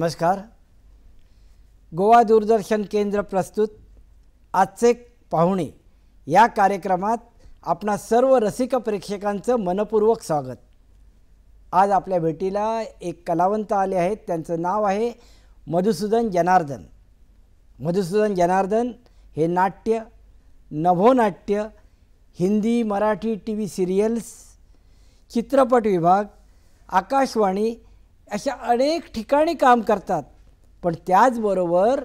नमस्कार. गोवा दूरदर्शन केंद्र प्रस्तुत आजचे पाहुणे या कार्यक्रमात आपणा सर्व रसिक प्रेक्षकांचं मनपूर्वक स्वागत. आज आपल्या भेटीला एक कलावंत आले आहेत. त्यांचं नाव आहे मधुसूदन जनार्दन. मधुसूदन जनार्दन हे नाट्य, नभोनाट्य, Hindi Marathi T V serials, चित्रपट विभाग, आकाशवाणी अशा अनेक ठिकाणी काम करतात. पण त्याचबरोबर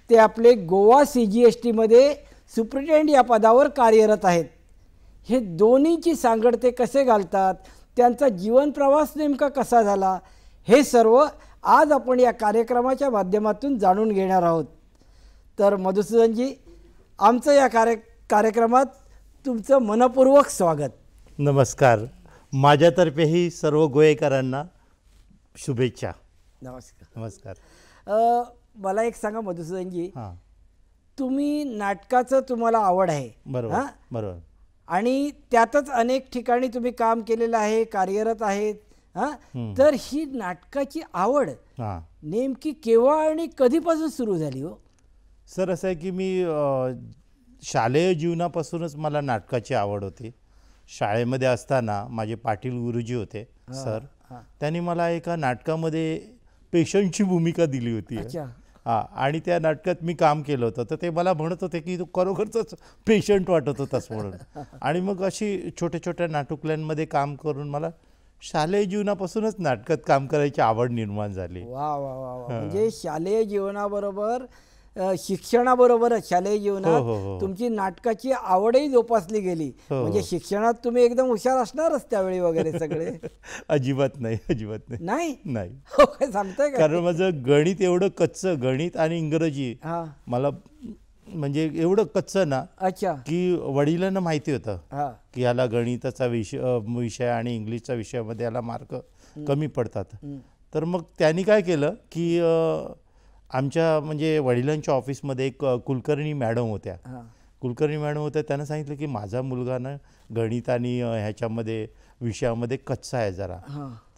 ते आपले गोवा CGSTमध्ये सुप्रिटेंड या पदावर कार्यरत आहेत. हे दोन्हीची सांगड ते कसे घालतात, त्यांचा जीवन प्रवास नेमका कसा झाला, हे सर्व आज आपण या कार्यक्रमाच्या माध्यमातून जाणून घेणार आहोत. तर मधुसूदनजी, आमचं या कार्यक्रमात तुमचं मनपूर्वक स्वागत. नमस्कार. माझ्यातर्फेही सर्व गोयेकरांना शुभेच्छा. नमस्कार. नमस्कार. मला एक सांगा मधुसूदनजी, तुम्ही नाटकाचं तुम्हाला आवड आहे बरोबर. बरोबर. आणि त्यातच अनेक ठिकाणी तुम्ही काम केलेलं आहे, कार्यरत आहेत. तर ही नाटकाची आवड नेमकी केव्हा आणि कधीपासून सुरू झाली हो? सर, असं आहे की मी शालेय जीवनापासूनच मला नाटकाची आवड होती. शाळेमध्ये असताना माझे पाटील गुरुजी होते सर, त्यांनी मला एका नाटकामध्ये पेशंटची भूमिका दिली होती. आणि त्या नाटकात मी काम केलं होतं. तर ते मला म्हणत होते की तू खरोखरच पेशंट वाटत होतास म्हणून. आणि मग अशी छोट्या छोट्या नाटुकल्यांमध्ये काम करून मला शालेय जीवनापासूनच नाटकात काम करायची आवड निर्माण झाली. वा वा वा वा. म्हणजे शालेय जीवनाबरोबर शिक्षणाबरोबरच शालेय जीवनात तुमची नाटकाची आवडही जोपासली गेली. म्हणजे शिक्षणात तुम्ही एकदम हुशार असणारच त्यावेळी वगैरे सगळे? अजिबात नाही, अजिबात नाही. नाही नाही. काय सांगताय का? कारण माझं गणित एवढं कच्चं, गणित आणि इंग्रजी मला म्हणजे एवढं कच्चं ना. अच्छा. की वडिलांना माहिती होतं की याला गणिताचा विषय आणि इंग्लिशचा विषयामध्ये याला मार्क कमी पडतात. तर मग त्यांनी काय केलं की आमच्या म्हणजे वडिलांच्या ऑफिसमध्ये एक कुलकर्णी मॅडम होत्या. कुलकर्णी मॅडम होत्या. त्यांना सांगितलं की माझा मुलगा ना गणित आणि ह्याच्यामध्ये विषयामध्ये कच्चा आहे जरा.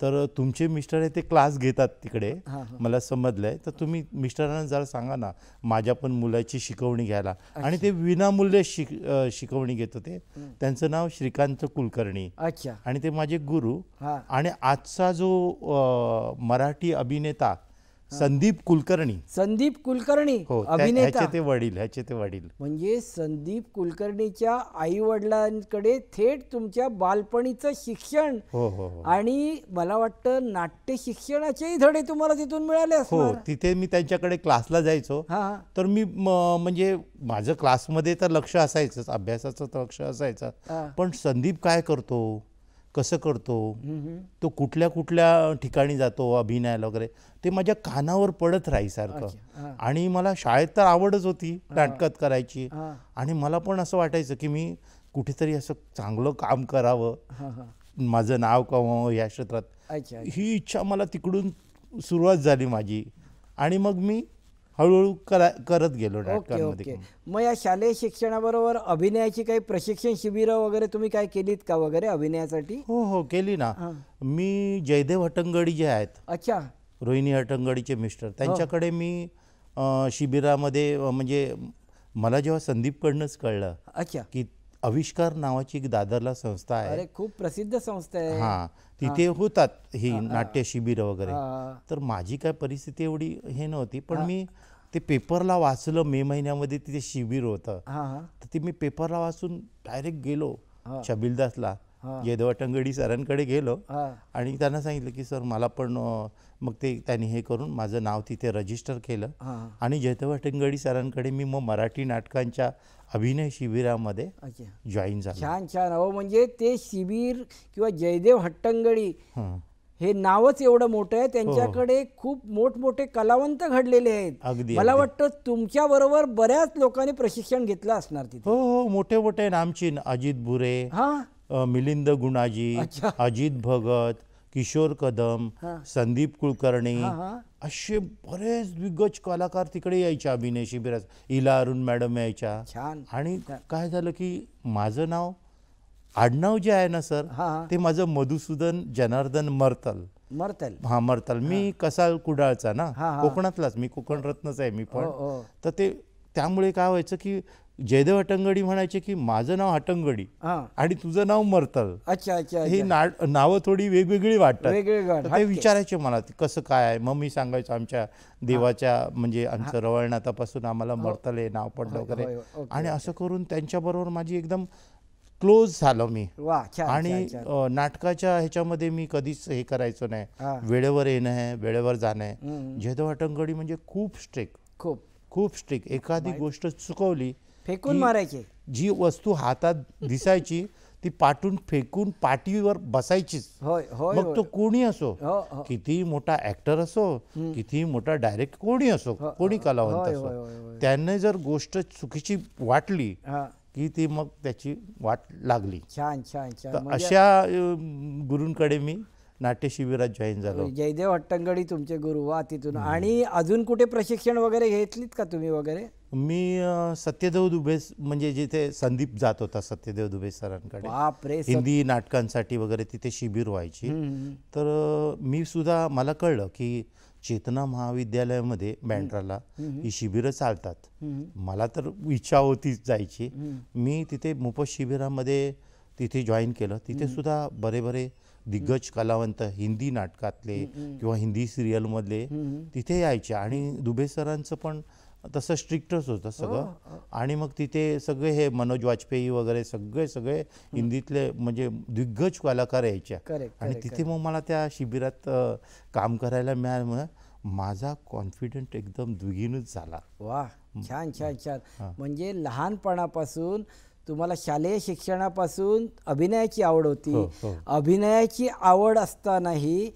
तर तुमचे मिस्टर आहे ते क्लास घेतात तिकडे, मला समजलं आहे. तर तुम्ही मिस्टरांना जरा सांगा ना माझ्या पण मुलाची शिकवणी घ्यायला. आणि ते विनामूल्य शिकवणी घेत होते. त्यांचं नाव श्रीकांत कुलकर्णी. अच्छा. आणि ते माझे गुरु. आणि आजचा जो मराठी अभिनेता संदीप कुलकर्णी. संदीप कुलकर्णी अभिनेता, ह्याचे ते वडील. म्हणजे संदीप कुलकर्णीच्या आई वडिलांकडे थेट तुमच्या बालपणीचं शिक्षण आणि मला वाटतं नाट्य शिक्षणाचेही धडे तुम्हाला तिथून मिळाले असणार. हो, तिथे मी त्यांच्याकडे क्लासला जायचो. तर मी म्हणजे माझं क्लासमध्ये तर लक्ष असायचंच, अभ्यासाचं तर लक्ष असायचं. पण संदीप काय करतो, कसं करतो, तो कुठल्या कुठल्या ठिकाणी जातो अभिनयाला वगैरे, ते माझ्या कानावर पडत राहायसारखं. आणि मला शाळेत तर आवडच होती नाटकात करायची. आणि मला पण असं वाटायचं की मी कुठेतरी असं चांगलं काम करावं, माझं नाव कमवावं या क्षेत्रात. ही इच्छा मला तिकडून सुरुवात झाली माझी. आणि मग मी हळूहळू करत गेलो नाटकांमध्ये. मग या शालेय शिक्षणाबरोबर अभिनयाची काही प्रशिक्षण शिबिरं वगैरे तुम्ही काय केलीत का वगैरे अभिनयासाठी? हो, केली ना. मी जयदेव हटंगडी जे आहेत, अच्छा, रोहिणी हटंगडीचे मिस्टर, त्यांच्याकडे मी शिबिरामध्ये म्हणजे मला जेव्हा संदीपकडनंच कळलं अच्छा की आविष्कार नावाची एक दादरला संस्था आहे. अरे, खूप प्रसिद्ध संस्था आहे. तिथे होतात ही नाट्य शिबिर वगैरे. तर माझी काय परिस्थिती एवढी हे नव्हती. पण मी ते पेपरला वाचलं, मे महिन्यामध्ये तिथे शिबिर होतं. तर ते मी पेपरला वाचून डायरेक्ट गेलो छबिलदासला, जयदेव हटंगडी सरांकडे गेलो. आणि त्यांना सांगितलं की सर मला पण, मग ते त्यांनी हे करून माझं नाव तिथे रजिस्टर केलं. आणि जयदेव हटंगडी सरांकडे मी मग मराठी नाटकांच्या अभिनय शिबिरामध्ये जॉईन झालो. छान छान. अहो, म्हणजे ते शिबिर किंवा जयदेव हट्टंगडी हे नावच एवढं मोठं आहे. त्यांच्याकडे खूप मोठमोठे कलावंत घडलेले आहेत. मला वाटतं तुमच्या बरोबर बऱ्याच लोकांनी प्रशिक्षण घेतलं असणार तिथे. हो, मोठे मोठे नामचीन अजित बुरे, मिलिंद गुणाजी, अजित भगत, किशोर कदम, संदीप कुलकर्णी, असे बरेच दिग्गज कलाकार तिकडे यायचे अभिनय शिबिरात. इला अरुण मॅडम यायच्या. आणि काय झालं की माझं नाव आडनाव जे आहे ना सर, ते माझं मधुसूदन जनार्दन मर्तल. मरतल. हा मरतल. मी कसाल कुडाळचा ना, कोकणातलाच, मी कोकण रत्नच आहे मी पण. तर ते त्यामुळे काय व्हायचं की जयदेव हटंगडी म्हणायचे की माझं नाव हटंगडी आणि तुझं नाव मरतल. अच्छा अच्छा. ही नावं थोडी वेगवेगळी वाटतात. ते विचारायचे मला कसं काय आहे. मग मी सांगायचो आमच्या देवाच्या म्हणजे आमचं रवळनाथापासून आम्हाला मरतल हे नाव पडलं वगैरे. आणि असं करून त्यांच्याबरोबर माझी एकदम क्लोज झालो मी. आणि नाटकाच्या ह्याच्यामध्ये मी कधीच हे करायचो नाही. वेळेवर येणं आहे, वेळेवर जाणं आहे. जयदेव हटंगडी म्हणजे खूप स्ट्रिक्ट, खूप स्ट्रिक्ट. एखादी गोष्ट चुकवली फेकून मारायचे. जी वस्तू हातात दिसायची ती पाठून फेकून पाठीवर बसायचीच. मग तो कोणी असो, किती मोठा ऍक्टर असो, किती मोठा डायरेक्ट कोणी असो, कोणी कलावंत असो, त्यांना जर गोष्ट चुकीची वाटली की ती मग त्याची वाट लागली. छान छान छान. अशा गुरूंकडे मी नाट्य शिबिरात जॉईन झालो. जयदेव हट्टंगडी तुमचे गुरु. वा. तिथून आणि अजून कुठे प्रशिक्षण वगैरे घेतलीत का तुम्ही वगैरे? मी सत्यदेव दुबे म्हणजे जिथे संदीप जात होता सत्यदेव दुबे सरांकडे हिंदी नाटकांसाठी वगैरे तिथे शिबिर व्हायची. तर मी सुद्धा मला कळलं की चेतना महाविद्यालयामध्ये बँड्राला ही शिबिरं चालतात. मला तर इच्छा होतीच जायची. मी तिथे मोफत शिबिरामध्ये तिथे जॉईन केलं. तिथे सुद्धा बरे दिग्गज कलावंत हिंदी नाटकातले किंवा हिंदी सिरियलमधले तिथे यायचे. आणि दुबे सरांचं पण तसं स्ट्रिक्टच होतं सगळं. आणि मग तिथे सगळे हे मनोज वाजपेयी वगैरे सगळे हिंदीतले म्हणजे दिग्गज कलाकार यायच्या. आणि तिथे मग मला त्या शिबिरात काम करायला मिळाल्यामुळे माझा कॉन्फिडंट एकदम द्विगुणित झाला. वा. छान छान छान. म्हणजे लहानपणापासून तुम्हाला शालेय शिक्षणापासून अभिनयाची आवड होती. अभिनयाची आवड असतानाही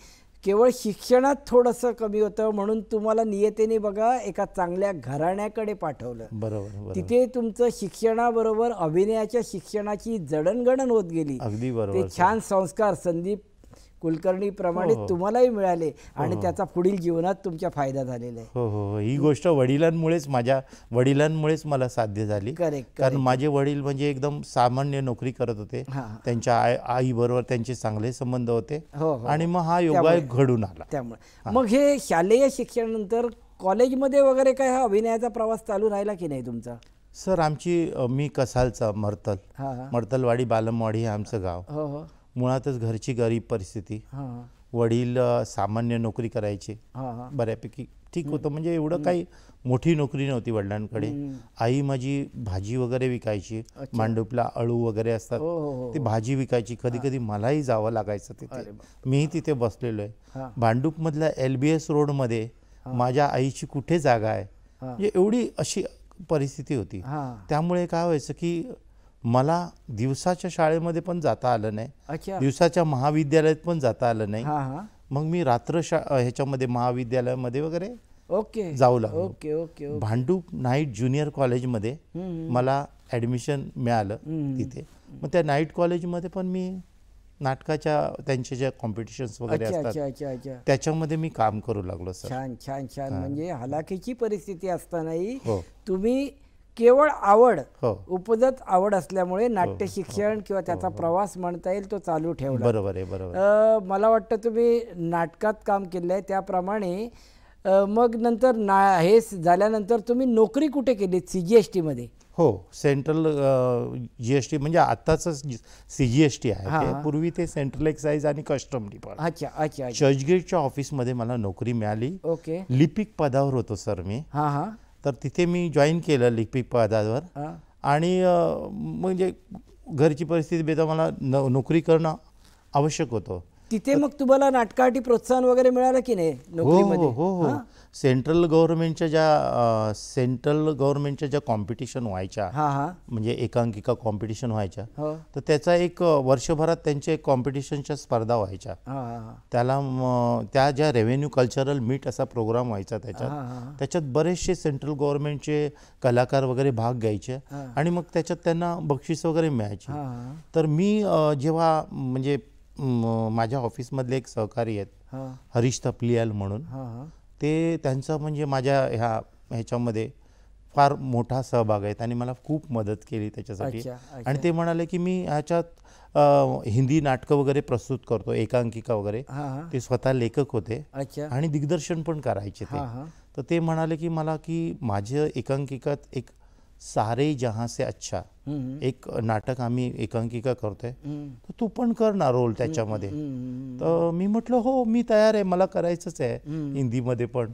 केवळ शिक्षणात थोडंसं कमी होतं म्हणून तुम्हाला नियतीने बघा एका चांगल्या घराण्याकडे पाठवलं. बरोबर. तिथे तुमचं शिक्षणाबरोबर अभिनयाच्या शिक्षणाची जडणघडण होत गेली. अगदी बरोबर. ते छान संस्कार संदीप कुलकर्णी प्रमाणे तुम्हालाही मिळाले आणि त्याचा पुढील जीवनात तुमच्या फायदा झालेला आहे. हो. ही गोष्ट माझ्या वडिलांमुळेच मला साध्य झाली. कारण माझे वडील म्हणजे एकदम सामान्य नोकरी करत होते. त्यांच्या आई बरोबर त्यांचे चांगले संबंध होते आणि मग हा योगायोग घडून आला. त्यामुळे मग हे शालेय शिक्षणानंतर कॉलेजमध्ये वगैरे काय हा अभिनयाचा प्रवास चालू राहिला की नाही तुमचा? सर मी कसालचा मर्तलवाडी बालमवाडी हे आमचं गाव. मुळातच घरची गरीब परिस्थिती. वडील सामान्य नोकरी करायचे, बऱ्यापैकी ठीक होतं. म्हणजे एवढं काही मोठी नोकरी नव्हती वडिलांकडे. आई माझी भाजी वगैरे विकायची. मांडुपला अळू वगैरे असतात ती भाजी विकायची. कधी कधी मलाही जावं लागायचं तिथे. मीही तिथे बसलेलो आहे. भांडूपमधल्या LBS रोडमध्ये माझ्या आईची कुठे जागा आहे, म्हणजे एवढी अशी परिस्थिती होती. त्यामुळे काय व्हायचं की मला दिवसाच्या शाळेमध्ये पण जाता आलं नाही, दिवसाच्या महाविद्यालयात पण जाता आलं नाही. मग मी रात्र ह्याच्यामध्ये महाविद्यालयामध्ये वगैरे जाऊ लागलो. भांडूप नाईट ज्युनियर कॉलेजमध्ये मला ॲडमिशन मिळालं तिथे. मग त्या नाईट कॉलेजमध्ये पण मी नाटकाच्या त्यांचे ज्या कॉम्पिटिशन्स वगैरे असतात त्याच्यामध्ये मी काम करू लागलो. सर छान छान छान. म्हणजे हलाखीची परिस्थिती असतानाही तुम्ही केवळ आवड, उपजत आवड असल्यामुळे नाट्य शिक्षण किंवा त्याचा प्रवास म्हणता येईल तो चालू ठेवला. बरोबर आहे. मला वाटतं तुम्ही नाटकात काम केलं आहे त्याप्रमाणे मग नंतर हे झाल्यानंतर तुम्ही नोकरी कुठे केली? CGST मध्ये? हो, सेंट्रल GST म्हणजे आत्ताच CGST आहे. पूर्वी ते सेंट्रल एक्साइज आणि कस्टम डिपार्टमेंट. अच्छा. चर्चगेटच्या ऑफिसमध्ये मला नोकरी मिळाली. लिपिक पदावर होतो सर मी. तर तिथे मी जॉईन केलं लिपिक पदावर. आणि म्हणजे घरची परिस्थिती बेता मला नोकरी करणं आवश्यक होतं. तिथे मग तुम्हाला नाटकासाठी प्रोत्साहन वगैरे मिळालं की नाही नोकरीमध्ये? हो. सेंट्रल गव्हर्नमेंटच्या ज्या कॉम्पिटिशन व्हायच्या, म्हणजे एकांकिका कॉम्पिटिशन व्हायच्या, तर त्याचा एक वर्षभरात त्यांच्या कॉम्पिटिशनच्या स्पर्धा व्हायच्या. त्या ज्या रेव्हेन्यू कल्चरल मीट असा प्रोग्राम व्हायचा त्याच्यात बरेचसे सेंट्रल गव्हर्नमेंटचे कलाकार वगैरे भाग घ्यायचे आणि मग त्याच्यात त्यांना बक्षीस वगैरे मिळायची. तर मी जेव्हा म्हणजे माझ्या ऑफिसमधले एक सहकारी आहेत हरीश तपलियाल म्हणून, ते त्यांचं म्हणजे माझ्या ह्याच्यामध्ये फार मोठा सहभाग आहे. त्यांनी मला खूप मदत केली त्याच्यासाठी. आणि ते म्हणाले की मी ह्याच्यात हिंदी नाटकं वगैरे प्रस्तुत करतो, एकांकिका वगैरे. ते स्वतः लेखक होते आणि दिग्दर्शन पण करायचे ते. तर ते म्हणाले की मला की माझ्या एकांकिकात एक सारे जहां से अच्छा एक नाटक आम्ही एकांकिका करतोय, तर तू पण कर ना रोल त्याच्यामध्ये. तर मी म्हटलं हो मी तयार आहे, मला करायचंच आहे हिंदीमध्ये पण.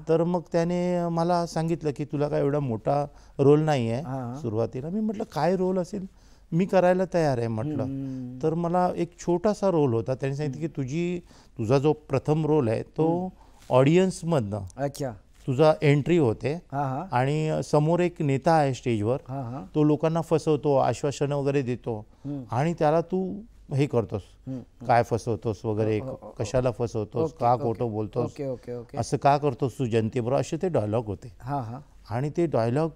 तर मग त्याने मला सांगितलं की तुला काय एवढा मोठा रोल नाही आहे सुरुवातीला. मी म्हटलं काय रोल असेल, मी करायला तयार आहे म्हटलं. तर मला एक छोटासा रोल होता. त्यांनी सांगितलं की तुझा जो प्रथम रोल आहे तो ऑडियन्समधनं, अच्छा, तुझा एंट्री होते आणि समोर एक नेता आहे स्टेजवर, तो लोकांना फसवतो, आश्वासनं वगैरे देतो आणि त्याला तू हे करतोस, काय फसवतोस वगैरे, कशाला फसवतोस, का खोटं बोलतोस, असं का करतोस तू जनतेबरोबर, असे ते डायलॉग होते. आणि ते डायलॉग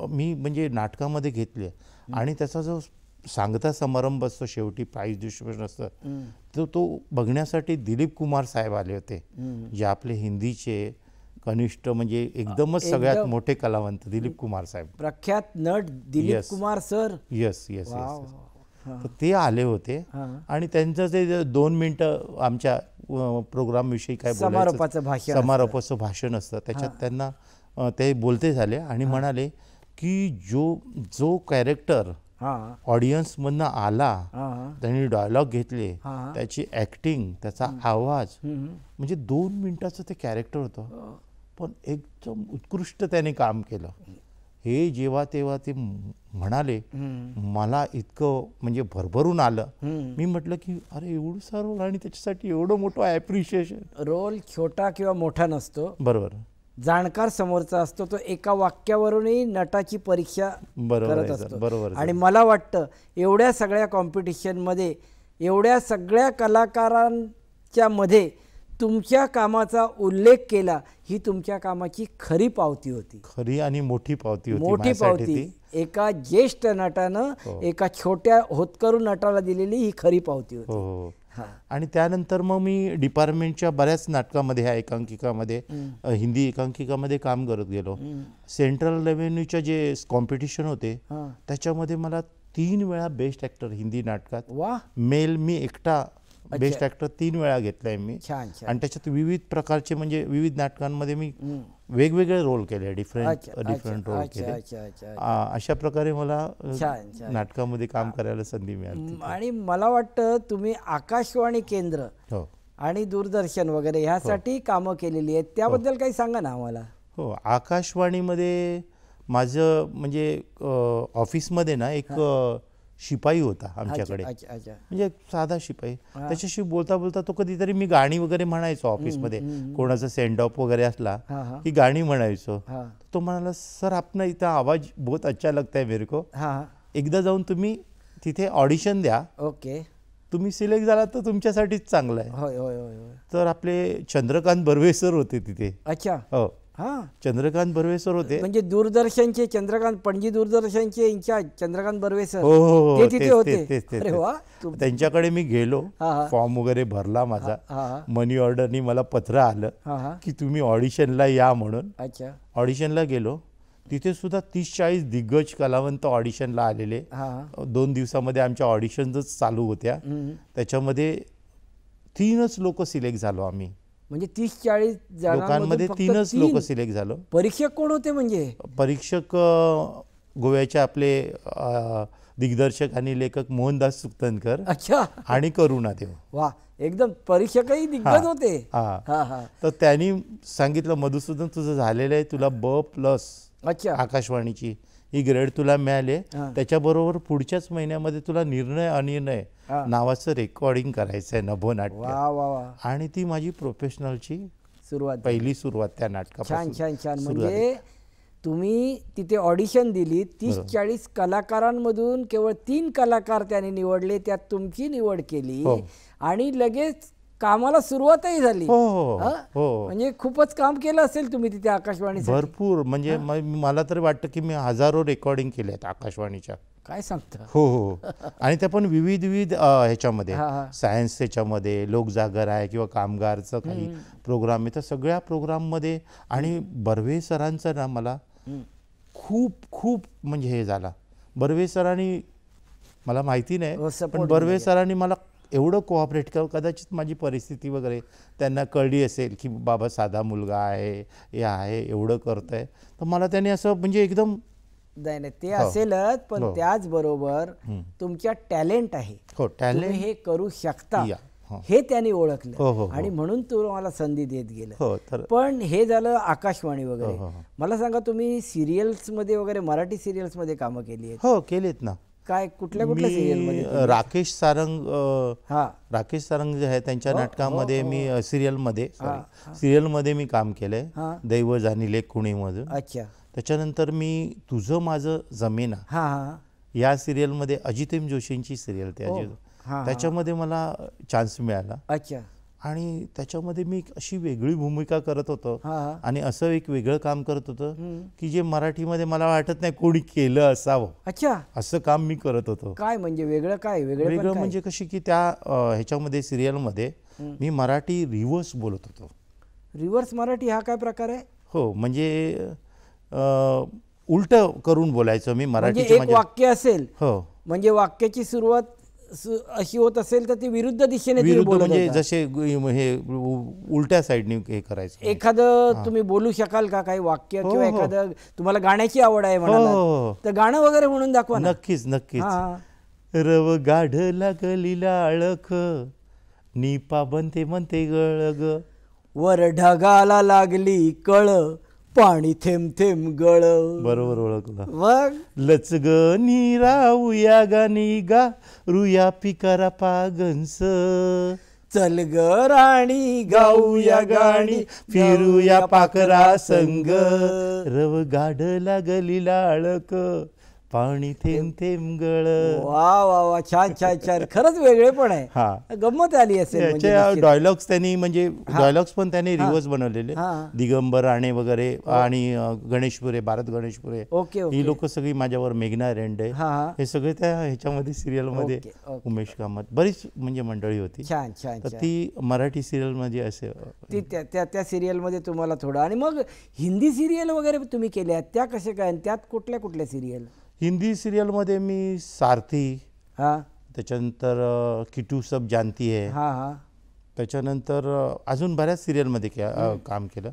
मी म्हणजे नाटकामध्ये घेतले आणि त्याचा जो सांगता समारंभ असतो शेवटी प्राइज डिस्ट्रीब्युशन असतं, तो बघण्यासाठी दिलीप कुमार साहेब आले होते, जे आपले हिंदीचे कनिष्ठ म्हणजे एकदमच सगळ्यात मोठे कलावंत दिलीप कुमार साहेब, प्रख्यात नट Dilip Kumar sir. Yes yes yes. तर ते आले होते आणि त्यांचं ते 2 मिनिटं आमच्या प्रोग्राम विषयी काय बोलायचं, समारोपाचं भाषण असतं, त्याच्यात त्यांना ते बोलते झाले आणि म्हणाले की जो कॅरेक्टर ऑडियन्समधनं आला, त्यांनी डायलॉग घेतले, त्याची ॲक्टिंग, त्याचा आवाज, म्हणजे 2 मिनिटाचं ते कॅरेक्टर होतं, पण एकदम उत्कृष्ट त्याने काम केलं. हे जेव्हा तेव्हा ते म्हणाले, मला इतकं म्हणजे भरभरून आलं. मी म्हटलं की अरे एवढंसा रोल आणि त्याच्यासाठी एवढं मोठं ॲप्रिशिएशन. रोल छोटा किंवा मोठा नसतो, बरोबर, जाणकार समोरचा असतो, तो एका वाक्यावरूनही नटाची परीक्षा करत असतो. बरोबर. आणि मला वाटतं एवढ्या सगळ्या कॉम्पिटिशनमध्ये, एवढ्या सगळ्या कलाकारांच्या मध्ये तुमच्या कामाचा उल्लेख केला, ही तुमच्या कामाची खरी पावती होती, खरी आणि मोठी पावती होती. मोठी पावती एका ज्येष्ठ नटानं एका छोट्या होतकरू नटाला दिलेली ही खरी पावती होती. आणि त्यानंतर मग मी डिपार्टमेंटच्या बऱ्याच नाटकामध्ये, ह्या एकांकिकामध्ये, हिंदी एकांकिकामध्ये काम करत गेलो. सेंट्रल रेव्हेन्यूच्या जे कॉम्पिटिशन होते त्याच्यामध्ये मला 3 वेळा बेस्ट ॲक्टर हिंदी नाटकात, मेल मी एकटा बेस्ट ॲक्टर 3 वेळा घेतलाय मी. आणि त्याच्यात विविध प्रकारचे म्हणजे विविध नाटकांमध्ये मी वेगवेगळे रोल केले, डिफरंट रोल केले. अशा प्रकारे मला नाटकामध्ये काम करायला संधी मिळाली. आणि मला वाटतं तुम्ही आकाशवाणी केंद्र आणि दूरदर्शन वगैरे ह्यासाठी कामं केलेली आहेत, त्याबद्दल काही सांगा ना आम्हाला. हो, आकाशवाणीमध्ये माझं म्हणजे ऑफिसमध्ये ना एक शिपाई होता आमच्याकडे, म्हणजे साधा शिपाई. त्याच्याशी बोलता बोलता तो कधीतरी मी गाणी वगैरे म्हणायचो ऑफिसमध्ये, कोणाचा सेंड ऑफ वगैरे असला की गाणी म्हणायचो. तो म्हणाला सर आपला इथं आवाज बहुत अच्छा लगता है मेरे को, एकदा जाऊन तुम्ही तिथे ऑडिशन द्या, ओके, तुम्ही सिलेक्ट झाला तर तुमच्यासाठीच चांगलं आहे. तर आपले चंद्रकांत बर्वे सर होते तिथे. अच्छा. हो, चंद्रकांत बर्वे सर होते, म्हणजे दूरदर्शनचे चंद्रकांत, पणजी दूरदर्शनचे इंचार्ज चंद्रकांत बर्वे सर. हो, तिथे होते. त्यांच्याकडे मी गेलो, फॉर्म वगैरे भरला माझा, मनी ऑर्डरनी मला पत्र आलं की तुम्ही ऑडिशनला या म्हणून. अच्छा. ऑडिशनला गेलो, तिथे सुद्धा 30-40 दिग्गज कलावंत ऑडिशनला आलेले. 2 दिवसामध्ये आमच्या ऑडिशनच चालू होत्या. त्याच्यामध्ये 3च लोक सिलेक्ट झालो आम्ही, म्हणजे 30-40 लोकांमध्ये 3च लोक सिलेक्ट झालो. परीक्षक कोण होते? म्हणजे परीक्षक गोव्याचे आपले दिग्दर्शक आणि लेखक मोहनदास सुक्तनकर. अच्छा. आणि करुणा देव. वा, एकदम परीक्षकही दिग्गज होते. तर त्यांनी सांगितलं मधुसूदन तुझं झालेलं आहे, तुला B+ अच्छा आकाशवाणीची ही ग्रेड तुला मिळाले. त्याच्याबरोबर पुढच्याच महिन्यामध्ये तुला निर्णय अनिर्णय नावाचं रेकॉर्डिंग करायचं आहे, नभोनाट्य. आणि ती माझी प्रोफेशनलची पहिली सुरुवात त्या नाटकापासून. छान छान छान. म्हणजे तुम्ही तिथे ऑडिशन दिली, 30-40 कलाकारांमधून केवळ 3 कलाकार त्याने निवडले, त्यात तुमची निवड केली आणि लगेच कामाला सुरुवातही झाली. म्हणजे खूपच काम केलं असेल तुम्ही तिथे आकाशवाणीसाठी. भरपूर, म्हणजे मला तरी वाटतं की मी हजारो रेकॉर्डिंग केल्या आहेत आकाशवाणीच्या. काय सांगता? हो. आणि त्या पण विविध ह्याच्यामध्ये, सायन्स ह्याच्यामध्ये, लोकजागर आहे किंवा कामगारचं काही प्रोग्राम आहे, तर सगळ्या प्रोग्राममध्ये. आणि बर्वे सरांचं ना मला खूप म्हणजे हे झाला. बर्वे सरांनी मला माहिती नाही, support पण बर्वे सरांनी मला एवढं कोऑपरेट केलं. कदाचित माझी परिस्थिती वगैरे त्यांना कळली असेल की बाबा साधा मुलगा आहे, हे आहे, एवढं करतंय, तर मला त्यांनी असं म्हणजे एकदम नाही नाही ते असेलच, पण त्याचबरोबर तुमच्या टॅलेंट आहे, तुम्ही हे करू शकता हे त्यांनी ओळखलं आणि म्हणून तुम्हाला संधी देत गेलं. पण हे झालं आकाशवाणी वगैरे. मला सांगा, तुम्ही सिरियल्स मध्ये वगैरे, मराठी सिरियल्स मध्ये कामं केली आहेत? हो, केलीत ना. काय, कुठल्या कुठल्या सिरियल मध्ये? राकेश सारंग जे आहे त्यांच्या नाटकामध्ये मी सिरियलमध्ये मी काम केलंय, दैव जाणिले कुणीमधून. अच्छा. त्याच्यानंतर मी तुझं माझं जमेना या सिरियलमध्ये अजितेम जोशींची सिरियल त्याच्यामध्ये मला चान्स मिळाला. अच्छा. आणि त्याच्यामध्ये मी अशी वेगळी भूमिका करत होतो आणि असं एक वेगळं काम करत होतो की जे मराठीमध्ये मला वाटत नाही कोणी केलं असावं. अच्छा. असं काम मी करत होतो. काय म्हणजे वेगळं? काय वेगळं म्हणजे कशी की त्या ह्याच्यामध्ये सिरियलमध्ये मी मराठी रिव्हर्स बोलत होतो. रिव्हर्स मराठी हा काय प्रकार आहे? हो, म्हणजे उलट करून बोलायचं मी मराठी. एक वाक्य असेल, म्हणजे वाक्याची सुरुवात अशी होत असेल तर ती विरुद्ध दिशेने म्हणजे जसे हे उलट्या साईडने हे करायचं. एखादं तुम्ही बोलू शकाल का काही वाक्य, किंवा एखादं तुम्हाला गाण्याची आवड आहे म्हणाला तर गाणं वगैरे म्हणून दाखवा. नक्कीच नक्कीच. रव गाढ लागलीला अळख, निपा बनते म्हणते गळग, वर ढगाला लागली कळ, पाणी थेंब थेंब गळ. बरोबर ओळखलं. मग लचग निराऊया गाणी गा रुया पिकारा पागंस, चल ग राणी गाऊया गाणी फिरूया पाकरा संग, रव गाढ लागलीला अळक, पाणी थेंब थेंब गळ. वा वा वा, छान छान छान. खरंच वेगळे पण आहे, गंमत आली असेल. डायलॉग्स त्यांनी म्हणजे डायलॉग्स पण त्यांनी रिव्हर्स बनवलेले. दिगंबर राणे वगैरे आणि गणेशपुरे, भारत गणेशपुरे, ही लोक सगळी माझ्यावर, मेघना रेंडे, हे सगळे त्या ह्याच्यामध्ये सिरियलमध्ये, उमेश कामत, बरीच म्हणजे मंडळी होती. छान छान. तर ती मराठी सिरियल मध्ये असे त्या सिरियल मध्ये तुम्हाला थोडं. आणि मग हिंदी सिरियल वगैरे तुम्ही केल्या, त्या कशा काय? त्यात कुठल्या कुठल्या सिरियल? हिंदी सिरियलमध्ये मी सारथी, त्याच्यानंतर किटू सब जानती है, त्याच्यानंतर अजून बऱ्याच सिरियलमध्ये काम केलं.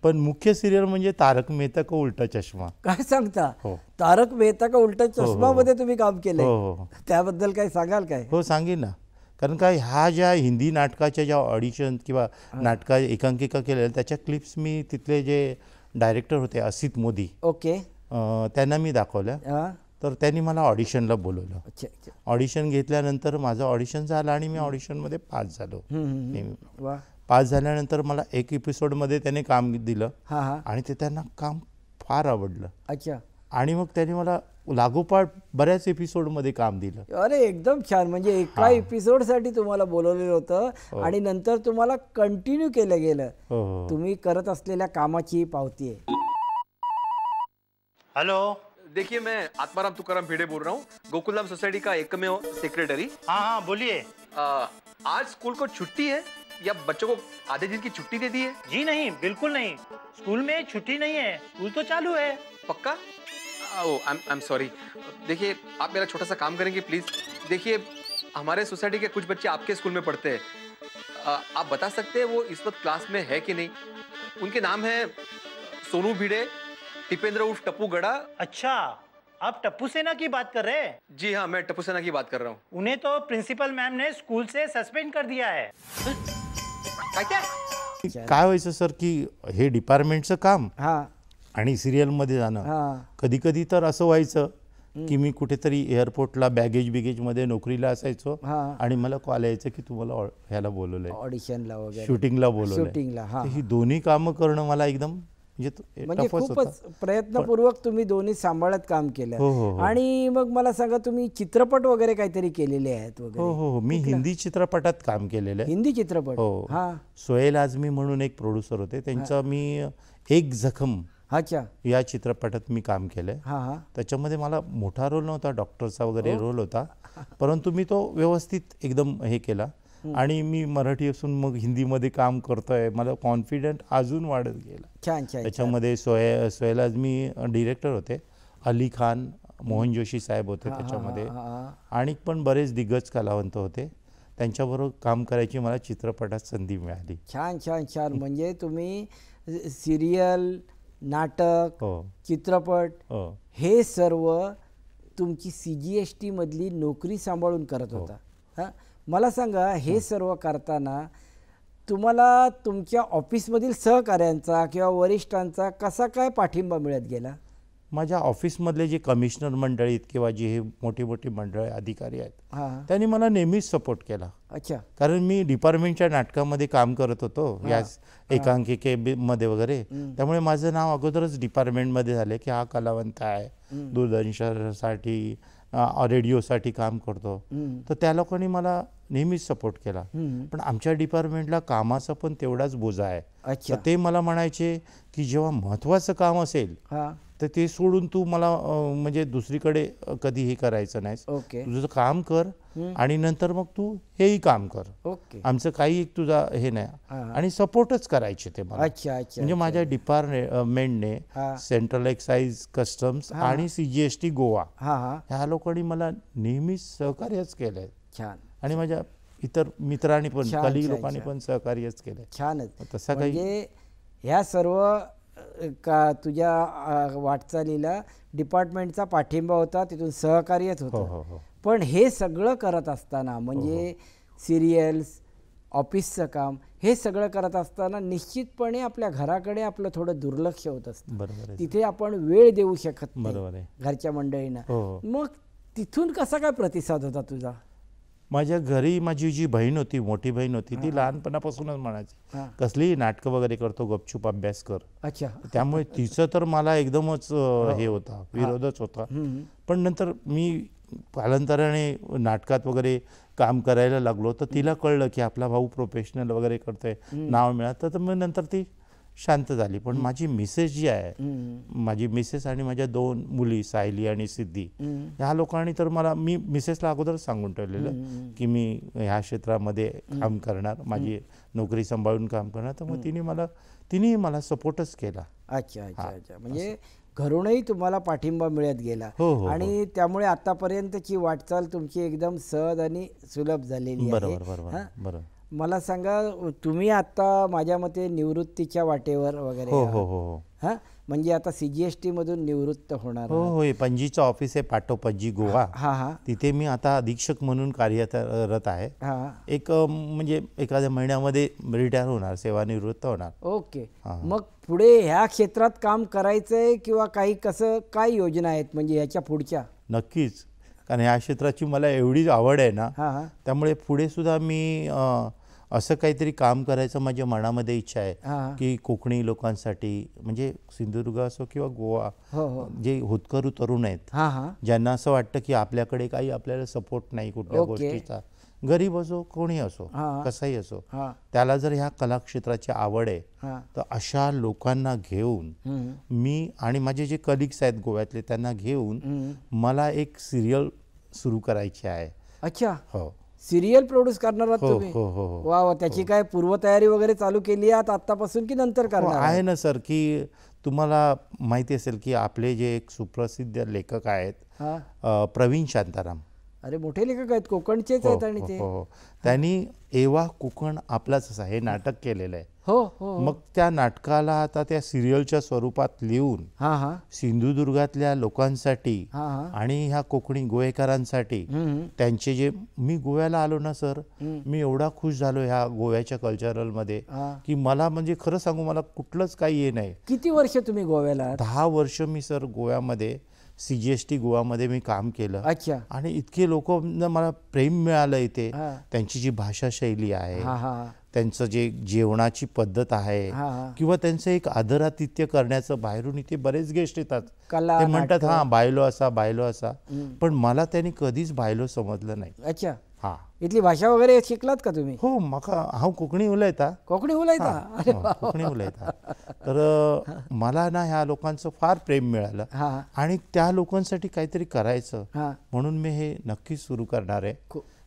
पण मुख्य सिरियल म्हणजे तारक मेहता का उलटा चष्मा. काय सांगता? तारक मेहता का उलटा चष्मा मध्ये तुम्ही काम केलं, त्याबद्दल काही सांगाल काय? हो, सांगेन ना. कारण काय, ह्या ज्या हिंदी नाटकाच्या ज्या ऑडिशन किंवा नाटका एकांकिका केलेल्या त्याच्या क्लिप्स मी तिथले जे डायरेक्टर होते असित मोदी, त्यांना मी दाखवल्या. तर त्यांनी मला ऑडिशनला बोलवलं. ऑडिशन घेतल्यानंतर माझं ऑडिशन झालं आणि मी ऑडिशनमध्ये पास झालो. पास झाल्यानंतर मला एक एपिसोडमध्ये त्याने काम दिलं आणि ते त्यांना काम फार आवडलं. अच्छा. आणि मग त्यांनी मला लागोपाठ बऱ्याच एपिसोडमध्ये काम दिलं. अरे एकदम छान. म्हणजे एका एपिसोडसाठी तुम्हाला बोलवलेलं होतं आणि नंतर तुम्हाला कंटिन्यू केलं गेलं. तुम्ही करत असलेल्या कामाची पावती आहे. हेलो, देखिए मैं आत्माराम तुकाराम भिड़े बोल रहा हूँ, गोकुलधाम सोसाइटी का एकमेव सेक्रेटरी। हाँ बोलिए। आज स्कूल को छुट्टी है या बच्चों को आधे दिन की छुट्टी दे दी है? जी नहीं, बिल्कुल नहीं, स्कूल में छुट्टी नहीं है, स्कूल तो चालू है। पक्का? I am sorry. देखिए, आप मेरा छोटा सा काम करेंगे प्लीज? देखिए, हमारे सोसाइटी के कुछ बच्चे आपके स्कूल में पढ़ते हैं, आप बता सकते हैं वो इस वक्त क्लास में है कि नहीं? उनके नाम है सोनू भिड़े, टिपेंद्र उर्फ टप्पू गड़ा। अच्छा, आप टप्पू सेना की बात कर रहे हैं? जी हाँ, मैं टप्पू सेना की बात कर रहा हूँ। उन्हें तो प्रिंसिपल मैम ने स्कूल से सस्पेंड कर दिया है। काय व्हायचं सर की हे डिपार्टमेंटचं काम आणि सिरियलमध्ये जाणं, कधी कधी तर असं व्हायचं की मी कुठेतरी एअरपोर्टला बॅगेज मध्ये नोकरीला असायचो आणि मला कॉल यायचं की तुम्हाला ह्याला बोलवलंय, ऑडिशनला वगैरे, शूटिंगला बोलवलंय. ही दोन्ही कामं करणं मला एकदम म्हणजे खूपच प्रयत्नपूर्वक तुम्ही दोन्ही सांभाळत काम केलं. आणि मग मला सांगा, तुम्ही चित्रपट वगैरे काहीतरी केलेले आहेत वगैरे? हो, मी हिंदी चित्रपटात काम केलेलं आहे. हिंदी चित्रपट? सोहेल आझमी म्हणून एक प्रोड्युसर होते, त्यांचा मी एक जखम या चित्रपटात मी काम केलंय. त्याच्यामध्ये मला मोठा रोल नव्हता, डॉक्टरचा वगैरे रोल होता, परंतु मी तो व्यवस्थित एकदम हे केला. आणि मी मराठी असून मग हिंदीमध्ये काम करतोय, मला कॉन्फिडंट अजून वाढत गेला. छान छान. त्याच्यामध्ये सोहेल आझमी डिरेक्टर होते, अली खान, मोहन जोशी साहेब होते त्याच्यामध्ये, आणि पण बरेच दिग्गज कलावंत होते, त्यांच्याबरोबर काम करायची मला चित्रपटात संधी मिळाली. छान छान छान. म्हणजे तुम्ही सिरियल, नाटक, चित्रपट हे सर्व तुमची CGST मधली नोकरी सांभाळून करत होता. हां, मला सांगा, हे सर्व करताना तुम्हाला तुमच्या ऑफिसमधील सहकाऱ्यांचा किंवा वरिष्ठांचा कसा काय पाठिंबा मिळत गेला? माझ्या ऑफिसमधले जे कमिशनर मंडळीत किंवा जे हे मोठी मोठी मंडळी अधिकारी आहेत त्यांनी मला नेहमीच सपोर्ट केला. अच्छा. कारण मी डिपार्टमेंटच्या नाटकामध्ये काम करत होतो या एकांकिकेमध्ये वगैरे, त्यामुळे माझं नाव अगोदरच डिपार्टमेंटमध्ये झालं की हा कलावंत आहे, दूरदर्शनसाठी रेडिओसाठी काम करतो. तर त्या लोकांनी मला नेहमीच सपोर्ट केला. पण आमच्या डिपार्टमेंटला कामाचा पण तेवढाच बोजा आहे. तर ते मला म्हणायचे की जेव्हा महत्त्वाचं काम असेल तर ते सोडून तू मला म्हणजे दुसरीकडे कधी हे करायचं नाही, तुझं काम कर आणि नंतर मग तू हेही काम कर, आमचं काही तुझा हे नाही, आणि सपोर्टच करायचे ते मला. म्हणजे माझ्या डिपार्टमेंटने सेंट्रल एक्साइज कस्टम्स आणि CGST गोवा ह्या लोकांनी मला नेहमीच सहकार्यच केलंय. छान. आणि माझ्या इतर मित्रांनी पण, कलिग लोकांनी पण सहकार्यच केलंय. छानच. तसं काही ह्या सर्व का तुझ्या वाटचालीला डिपार्टमेंटचा पाठिंबा होता, तिथून सहकार्यच होतं. पण हे सगळं करत असताना म्हणजे सिरियल्स, ऑफिसचं काम हे सगळं करत असताना निश्चितपणे आपल्या घराकडे आपलं थोडं दुर्लक्ष होत असतं. बरोबर. तिथे आपण वेळ देऊ शकत नाही. बरोबर आहे. घरच्या मंडळींना. मग तिथून कसा काय प्रतिसाद होता तुझा? माझ्या घरी माझी जी बहीण होती, मोठी बहीण होती, ती लहानपणापासूनच म्हणायची कसली नाटकं वगैरे करतो, गपचूप अभ्यास कर. अच्छा. त्यामुळे तिचं तर मला एकदमच हे होता, विरोधच होता. पण नंतर मी कालांतराने नाटकात वगैरे काम करायला लागलो तर तिला कळलं की आपला भाऊ प्रोफेशनल वगैरे करतोय, नाव मिळालं, तर मग नंतर ती शांत झाली. पण माझी मिसेस जी आहे, माझी मिसेस आणि माझ्या 2 मुली सायली आणि सिद्धी, ह्या लोकांनी तर मला, मी मिसेसला अगोदरच सांगून ठेवलेलं की मी ह्या क्षेत्रामध्ये काम करणार, माझी नोकरी सांभाळून काम करणार. तर मग तिने मला सपोर्टच केला. अच्छा अच्छा अच्छा. म्हणजे घरूनही तुम्हाला पाठिंबा मिळत गेला. आणि त्यामुळे आतापर्यंतची वाटचाल तुमची एकदम सहज आणि सुलभ झालेली आहे. बरोबर. मला सांगा, तुम्ही आता माझ्या मते निवृत्तीच्या वाटेवर वगैरे? हां, म्हणजे आता CGST मधून निवृत्त होणार? हो, पणजीचं ऑफिस आहे पाटोपणजी गोवा, तिथे मी आता अधीक्षक म्हणून कार्यरत आहे. एक म्हणजे एखाद्या महिन्यामध्ये रिटायर होणार, सेवानिवृत्त होणार. ओके. मग पुढे ह्या क्षेत्रात काम करायचंय किंवा काही कसं काय योजना आहेत म्हणजे ह्याच्या पुढच्या? नक्कीच, कारण ह्या क्षेत्राची मला एवढी आवड आहे ना, त्यामुळे पुढे सुद्धा मी असं काहीतरी काम करायचं माझ्या मनामध्ये इच्छा आहे की कोकणी लोकांसाठी, म्हणजे सिंधुदुर्ग असो किंवा गोवा, जे होतकरू तरुण आहेत, ज्यांना असं वाटतं की आपल्याकडे काही आपल्याला सपोर्ट नाही कुठल्या गोष्टीचा, गरीब असो कोणी असो, कसाही असो, त्याला जर ह्या कलाक्षेत्राची आवड आहे तर अशा लोकांना घेऊन मी आणि माझे जे कलिग्स आहेत गोव्यातले त्यांना घेऊन मला एक सिरियल सुरू करायची आहे. अच्छा. हो. सिरियल प्रोड्यूस करणार आहात तुम्ही? वा वा. त्याची काय पूर्वतयारी वगैरे चालू केली आहे आतापासून की नंतर करणार आहे? ना सर, की तुम्हाला माहिती असेल की आपले जे एक सुप्रसिद्ध लेखक आहेत प्रवीण शांताराम, अरे मोठे लेखक आहेत, कोकणचेच आहेत. आणि ते त्यांनी एवा कोकण आपलाच असा हे नाटक केलेलं आहे. हो. मग त्या नाटकाला आता त्या सिरियलच्या स्वरूपात लिहून सिंधुदुर्गातल्या लोकांसाठी आणि ह्या कोकणी गोवेकरांसाठी त्यांचे जे, मी गोव्याला आलो ना सर, मी एवढा खुश झालो ह्या गोव्याच्या कल्चरल मध्ये की मला, म्हणजे खरं सांगू, मला कुठलंच काही हे नाही. किती वर्ष तुम्ही गोव्याला? 10 वर्ष मी सर गोव्यामध्ये CGST गोवामध्ये मी काम केलं. अच्छा. आणि इतके लोक मला प्रेम मिळालं इथे. त्यांची जी भाषा शैली आहे, त्यांचं जे जेवणाची पद्धत आहे, किंवा त्यांचं एक आदरातिथ्य करण्याचं, बाहेरून इथे बरेच गेस्ट येतात, ते म्हणतात बायलो असा, पण मला त्यांनी कधीच बायलो समजलं नाही. अच्छा. इथली भाषा वगैरे शिकलात का तुम्ही? हो, म्हाका हांव कोंकणी उलयता. कोंकणी उलयता? कोंकणी उलयता. तर मला ना ह्या लोकांचं फार प्रेम मिळालं आणि त्या लोकांसाठी काहीतरी करायचं म्हणून मी हे नक्कीच सुरू करणार आहे.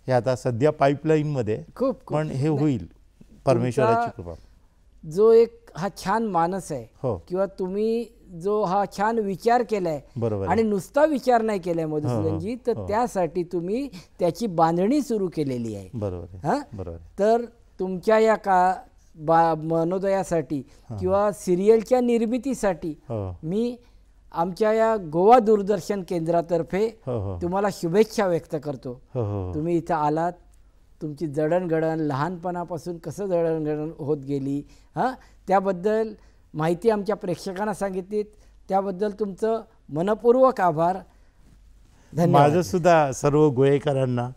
हे आता सध्या पाईपलाईन मध्ये, पण हे होईल परमेश्वराची कृपा. जो एक हा छान मानस आहे किंवा तुम्ही जो हा छान विचार केलाय बरोबर आणि नुसता विचार नाही केलाय मधुसूदनजी, तर त्यासाठी तुम्ही त्याची बांधणी सुरू केलेली आहे. बरोबर हा बरोबर. तर तुमच्या या मनोदयासाठी किंवा सिरियलच्या निर्मितीसाठी मी आमच्या या गोवा दूरदर्शन केंद्रातर्फे तुम्हाला शुभेच्छा व्यक्त करतो. तुम्ही इथं आलात, तुमची जडणघडण लहानपणापासून कसं जडणघडण होत गेली त्याबद्दल माहिती आमच्या प्रेक्षकांना सांगितलीत, त्याबद्दल तुमचं मनपूर्वक आभार. धन्यवाद. माझं सुद्धा सर्व गोयेकरांना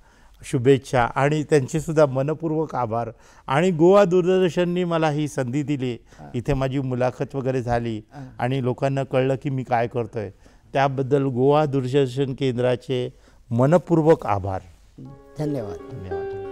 शुभेच्छा आणि त्यांचे सुद्धा मनपूर्वक आभार. आणि गोवा दूरदर्शननी मला ही संधी दिली, इथे माझी मुलाखत वगैरे झाली आणि लोकांना कळलं की मी काय करतोय, त्याबद्दल गोवा दूरदर्शन केंद्राचे मनपूर्वक आभार. धन्यवाद. धन्यवाद.